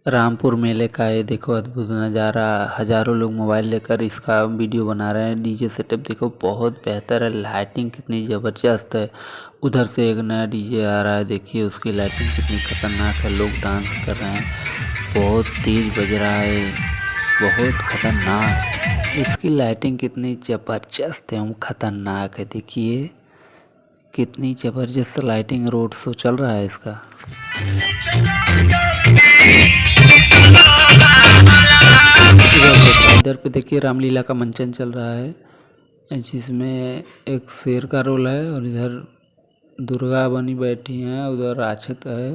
रामपुर मेले का ये देखो अद्भुत नज़ारा। हज़ारों लोग मोबाइल लेकर इसका वीडियो बना रहे हैं। डीजे सेटअप देखो बहुत बेहतर है, लाइटिंग कितनी ज़बरदस्त है। उधर से एक नया डीजे आ रहा है, देखिए उसकी लाइटिंग कितनी खतरनाक है। लोग डांस कर रहे हैं, बहुत तेज बज रहा है, बहुत खतरनाक। इसकी लाइटिंग कितनी ज़बरदस्त है, खतरनाक है। देखिए कितनी ज़बरदस्त लाइटिंग, रोड शो चल रहा है इसका। इधर पे देखिए रामलीला का मंचन चल रहा है, जिसमें एक शेर का रोल है और इधर दुर्गा बनी बैठी हैं, उधर राक्षस है।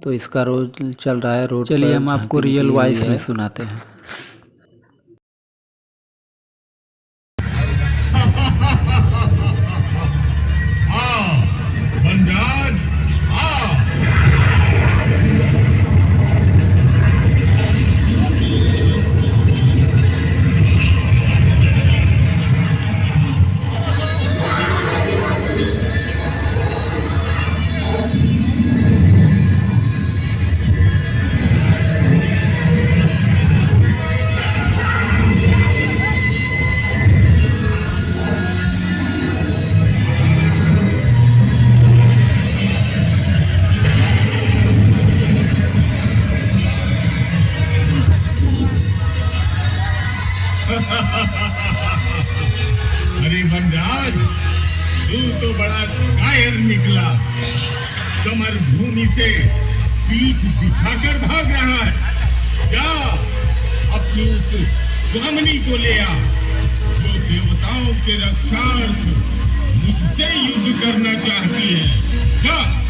तो इसका रोल चल रहा है रोड पर। चलिए हम आपको रियल वॉइस में सुनाते हैं। अरे वनराज, तू तो बड़ा कायर निकला। समर भूमि से पीठ दिखाकर भाग रहा है। जा अपनी उस स्वामिनी को ले आ, जो देवताओं के रक्षार्थ मुझसे युद्ध करना चाहती है। जा।